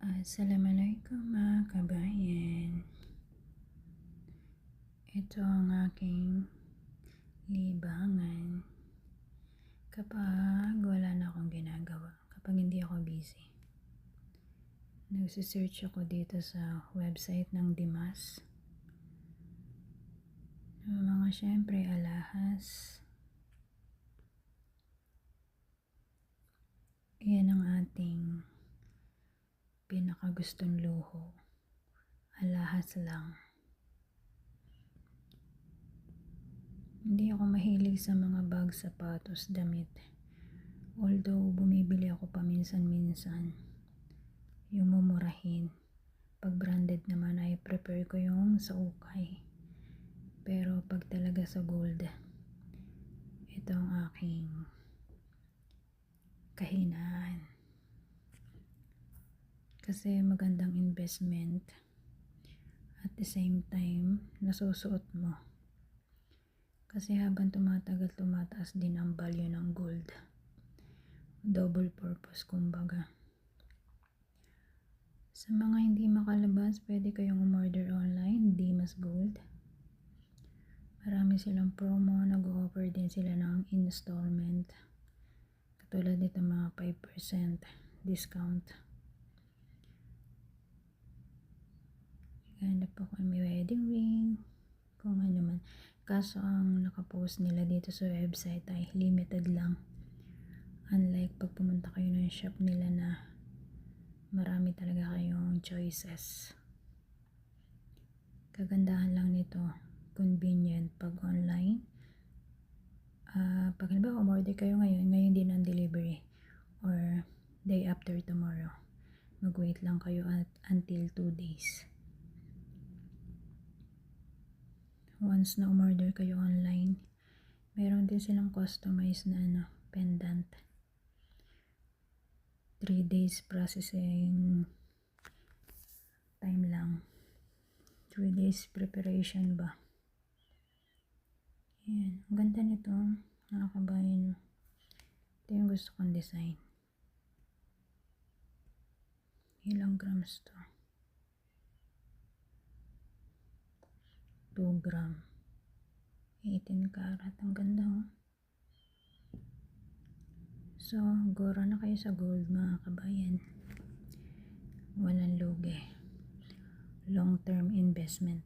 Assalamualaikum mga kabayan. Ito ang aking libangan kapag wala na akong ginagawa, kapag hindi ako busy. Nagsisearch ako dito sa website ng Dimas. Mga syempre alahas. Yan ang ating pinakagustong luho. Alahas lang. Hindi ako mahilig sa mga bag, sapatos, damit. Although bumibili ako paminsan-minsan. Yung mumurahin. Pag branded naman ay prefer ko yung sa ukay. Pero pag talaga sa gold, ito ang aking kahinaan. Kasi magandang investment. At the same time, nasusuot mo. Kasi habang tumatagal, tumataas din ang value ng gold. Double purpose kumbaga. Sa mga hindi makalabas, pwede kayong umorder online, Dimas Gold. Marami silang promo, nag-offer din sila ng installment. Katulad dito mga 5% discount. Ganda po kung may wedding ring, kung ano man. Kaso ang nakapost nila dito sa website ay limited lang. Unlike pag pumunta kayo ng shop nila na marami talaga kayong choices. Kagandahan lang nito, convenient pag online. Pag halimbawa umorder kayo ngayon din ang delivery or day after tomorrow. Mag-wait lang kayo until 2 days. Once na umorder kayo online, meron din silang customized na pendant. 3 days processing time lang. 3 days preparation ba? Yan. Ang ganda nito. Nakakabayan. Ito yung gusto kong design. Ilang grams to? 2 gram. 18 karat. Ang ganda oh. So, gora na kayo sa gold mga kabayan. Walang lugi. Long-term investment.